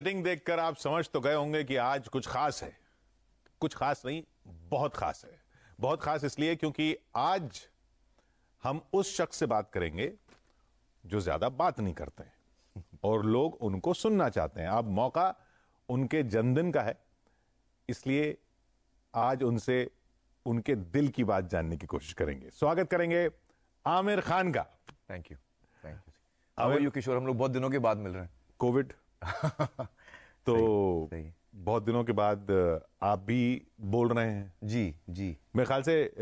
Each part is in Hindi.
सेटिंग देखकर आप समझ तो गए होंगे कि आज कुछ खास है। कुछ खास नहीं, बहुत खास है। बहुत खास इसलिए क्योंकि आज हम उस शख्स से बात करेंगे जो ज्यादा बात नहीं करते हैं और लोग उनको सुनना चाहते हैं। अब मौका उनके जन्मदिन का है, इसलिए आज उनसे उनके दिल की बात जानने की कोशिश करेंगे। स्वागत करेंगे आमिर खान का। Thank you how are you Kishore, हम लोग बहुत दिनों के बाद मिल रहे हैं। कोविड तो सही। बहुत दिनों के बाद आप भी बोल रहे हैं। जी मेरे ख्याल से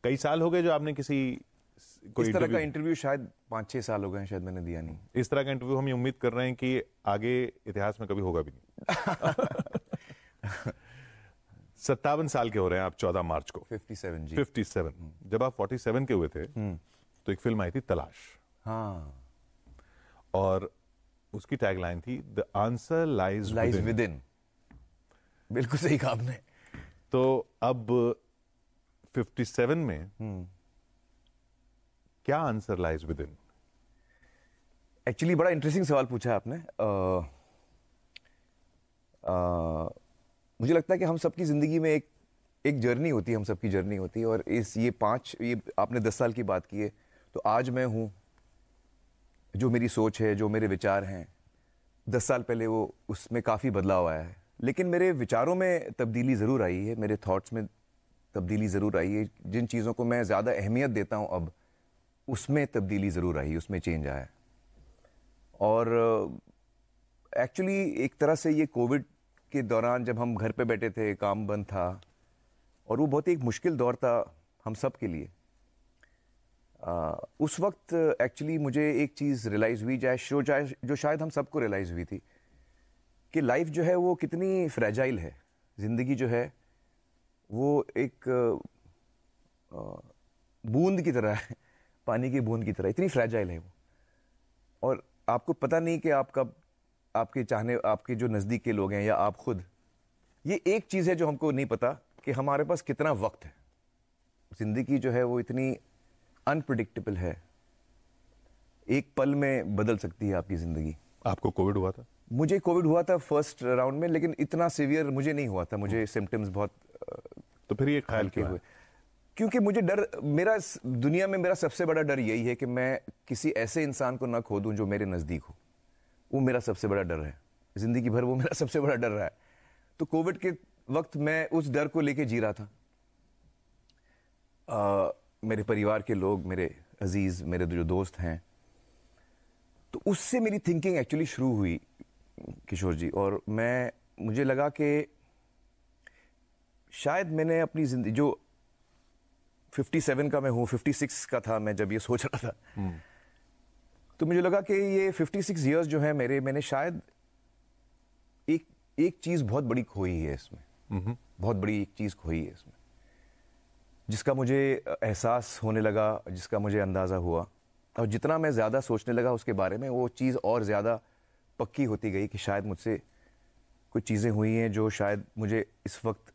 कई साल हो गए जो आपने किसी इस तरह का इंटरव्यू शायद 5-6 साल हो गए हैं, शायद मैंने दिया नहीं। इस तरह का इंटरव्यू हम ये उम्मीद कर रहे हैं कि आगे इतिहास में कभी होगा भी नहीं। 57 साल के हो रहे हैं आप 14 मार्च को। 57 जी। 57 जब आप 47 के हुए थे तो एक फिल्म आई थी तलाश। हाँ, और उसकी टैगलाइन थी the answer lies with in. बिल्कुल सही कहा आपने। तो अब 57 में क्या answer lies with in? Actually बड़ा इंटरेस्टिंग सवाल पूछा है आपने। मुझे लगता है कि हम सबकी जिंदगी में एक जर्नी होती है, हम सबकी जर्नी होती है। और ये आपने 10 साल की बात की है, तो आज मैं हूं, जो मेरी सोच है, जो मेरे विचार हैं, 10 साल पहले वो उसमें काफ़ी बदलाव आया है। लेकिन मेरे विचारों में तब्दीली ज़रूर आई है, मेरे थॉट्स में तब्दीली ज़रूर आई है। जिन चीज़ों को मैं ज़्यादा अहमियत देता हूं अब, उसमें तब्दीली ज़रूर आई, उसमें चेंज आया है। और एक्चुअली एक तरह से ये कोविड के दौरान जब हम घर पे बैठे थे, काम बंद था, और वो बहुत ही एक मुश्किल दौर था हम सब के लिए। उस वक्त एक्चुअली मुझे एक चीज़ रियलाइज़ हुई, जो शायद हम सबको रियलाइज़ हुई थी, कि लाइफ जो है वो कितनी फ्रेजाइल है। ज़िंदगी जो है वो एक बूंद की तरह है, पानी की बूंद की तरह, इतनी फ्रेजाइल है वो। और आपको पता नहीं कि आप कब, आपके जो नज़दीक के लोग हैं या आप खुद, ये एक चीज़ है जो हमको नहीं पता कि हमारे पास कितना वक्त है। ज़िंदगी जो है वो इतनी अनप्रिडिक्टेबल है, एक पल में बदल सकती है आपकी ज़िंदगी। आपको कोविड हुआ था? मुझे कोविड हुआ था फर्स्ट राउंड में, लेकिन इतना सीवियर मुझे नहीं हुआ था। मुझे सिम्टम्स बहुत तो फिर ये ख्याल के हुए, क्योंकि मुझे डर, मेरा दुनिया में मेरा सबसे बड़ा डर यही है कि मैं किसी ऐसे इंसान को ना खो दूं जो मेरे नज़दीक हो। वो मेरा सबसे बड़ा डर है, ज़िंदगी भर वो मेरा सबसे बड़ा डर रहा है। तो कोविड के वक्त मैं उस डर को लेके जी रहा था। मेरे परिवार के लोग, मेरे अजीज़, मेरे जो दोस्त हैं, तो उससे मेरी थिंकिंग एक्चुअली शुरू हुई किशोर जी। और मुझे लगा कि शायद मैंने अपनी जिंदगी, जो 57 का मैं हूँ, 56 का था मैं जब ये सोच रहा था, तो मुझे लगा कि ये 56 ईयर्स जो है मैंने शायद एक चीज़ बहुत बड़ी खोई है इसमें। बहुत बड़ी एक चीज़ खोई है इसमें, जिसका मुझे एहसास होने लगा, जिसका मुझे अंदाज़ा हुआ। और जितना मैं ज़्यादा सोचने लगा उसके बारे में, वो चीज़ और ज़्यादा पक्की होती गई कि शायद मुझसे कुछ चीज़ें हुई हैं जो शायद मुझे इस वक्त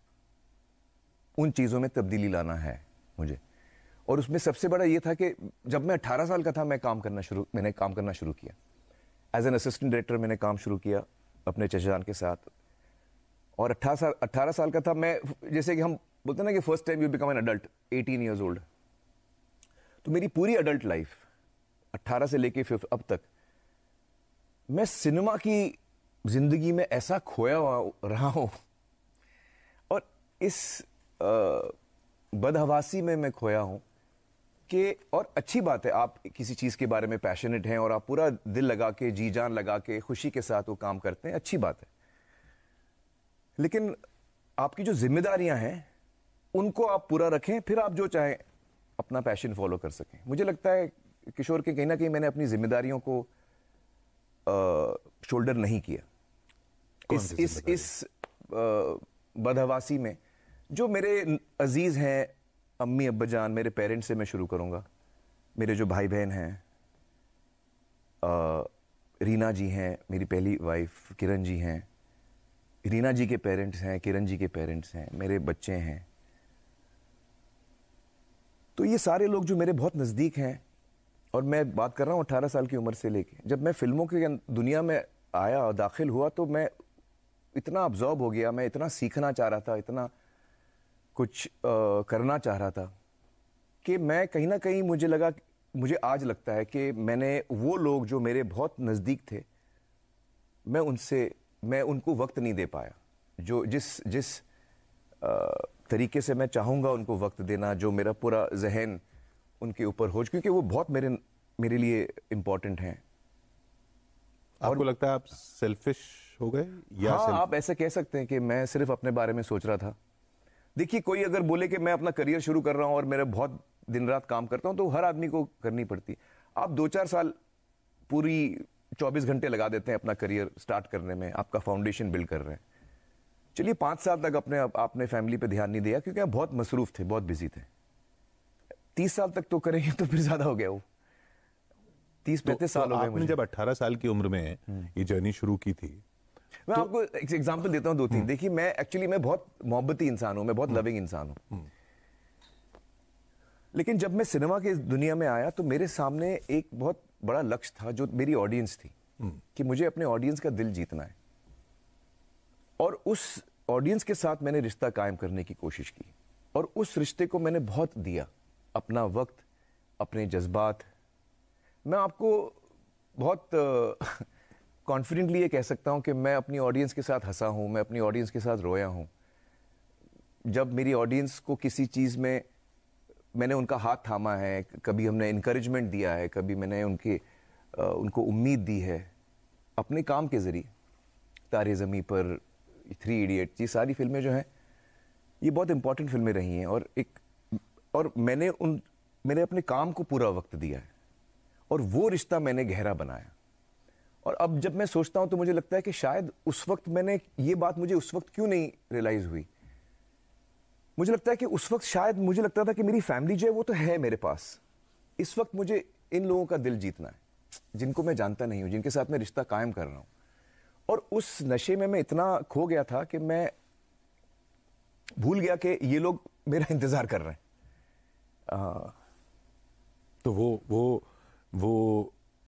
उन चीज़ों में तब्दीली लाना है मुझे। और उसमें सबसे बड़ा ये था कि जब मैं 18 साल का था, मैंने काम करना शुरू किया। एज एन असिस्टेंट डायरेक्टर मैंने काम शुरू किया अपने चचाजान के साथ। और 18 साल का था मैं, जैसे कि हम बोलते हैं ना कि first time you become an adult 18 years old. तो मेरी पूरी अडल्ट लाइफ 18 से लेके अब तक मैं सिनेमा की जिंदगी में ऐसा खोया रहा हूं, और इस बदहवासी में मैं खोया हूं कि, और अच्छी बात है, आप किसी चीज के बारे में पैशनेट हैं और आप पूरा दिल लगा के, जी जान लगा के, खुशी के साथ वो काम करते हैं, अच्छी बात है। लेकिन आपकी जो जिम्मेदारियां हैं उनको आप पूरा रखें, फिर आप जो चाहें अपना पैशन फॉलो कर सकें। मुझे लगता है किशोर के कहीं ना कहीं मैंने अपनी जिम्मेदारियों को शोल्डर नहीं किया। इस बदहवासी में जो मेरे अजीज हैं, अम्मी अब्बा जान, मेरे पेरेंट्स से मैं शुरू करूंगा। मेरे जो भाई बहन हैं, रीना जी हैं, मेरी पहली वाइफ, किरण जी हैं, रीना जी के पेरेंट्स हैं, किरण जी के पेरेंट्स हैं, मेरे बच्चे हैं। तो ये सारे लोग जो मेरे बहुत नज़दीक हैं, और मैं बात कर रहा हूँ 18 साल की उम्र से लेके, जब मैं फिल्मों की दुनिया में आया और दाखिल हुआ तो मैं इतना अब्जॉर्ब हो गया, मैं इतना सीखना चाह रहा था, इतना कुछ करना चाह रहा था कि मैं कहीं ना कहीं मुझे आज लगता है कि मैंने वो लोग जो मेरे बहुत नज़दीक थे, मैं उनको वक्त नहीं दे पाया, जो जिस तरीके से मैं चाहूँगा उनको वक्त देना, जो मेरा पूरा जहन उनके ऊपर हो, क्योंकि वो बहुत मेरे लिए इम्पोर्टेंट हैं। आपको लगता है आप सेल्फिश हो गए या हाँ, आप ऐसे कह सकते हैं कि मैं सिर्फ अपने बारे में सोच रहा था। देखिए, कोई अगर बोले कि मैं अपना करियर शुरू कर रहा हूं और मेरा बहुत दिन रात काम करता हूं, तो हर आदमी को करनी पड़ती। आप 2-4 साल पूरी 24 घंटे लगा देते हैं अपना करियर स्टार्ट करने में, आपका फाउंडेशन बिल्ड कर रहे हैं। चलिए 5 साल तक आपने फैमिली पे ध्यान नहीं दिया क्योंकि आप बहुत मसरूफ थे, बहुत बिजी थे। 30 साल तक तो करेंगे तो फिर ज्यादा हो गया वो। 30-35 साल हो गए मुझे। जब 18 साल की उम्र में ये जर्नी शुरू की थी, मैं आपको एक एग्जांपल देता हूं 2-3। देखिए, मैं बहुत मोहब्बती इंसान हूं, मैं बहुत लविंग इंसान हूं। लेकिन जब मैं सिनेमा की दुनिया में आया तो मेरे सामने एक बहुत बड़ा लक्ष्य था, जो मेरी ऑडियंस थी, कि मुझे अपने ऑडियंस का दिल जीतना है। और उस ऑडियंस के साथ मैंने रिश्ता कायम करने की कोशिश की, और उस रिश्ते को मैंने बहुत दिया, अपना वक्त, अपने जज्बात। मैं आपको बहुत कॉन्फिडेंटली ये कह सकता हूं कि मैं अपनी ऑडियंस के साथ हंसा हूं, मैं अपनी ऑडियंस के साथ रोया हूं। जब मेरी ऑडियंस को किसी चीज़ में मैंने उनका हाथ थामा है, कभी हमने इनकरेजमेंट दिया है, कभी मैंने उनको उम्मीद दी है अपने काम के ज़रिए। तारे ज़मीं पर, 3 इडियट्स, ये सारी फिल्में जो हैं, ये बहुत इंपॉर्टेंट फिल्में रही हैं। और मैंने अपने काम को पूरा वक्त दिया है, और वो रिश्ता मैंने गहरा बनाया। और अब जब मैं सोचता हूं तो मुझे लगता है कि शायद उस वक्त ये बात मुझे उस वक्त क्यों नहीं रियलाइज हुई। मुझे लगता है कि उस वक्त शायद मुझे लगता था कि मेरी फैमिली जो है वो तो है मेरे पास। इस वक्त मुझे इन लोगों का दिल जीतना है, जिनको मैं जानता नहीं हूं, जिनके साथ मैं रिश्ता कायम कर रहा हूं। और उस नशे में मैं इतना खो गया था कि मैं भूल गया कि ये लोग मेरा इंतजार कर रहे हैं। तो वो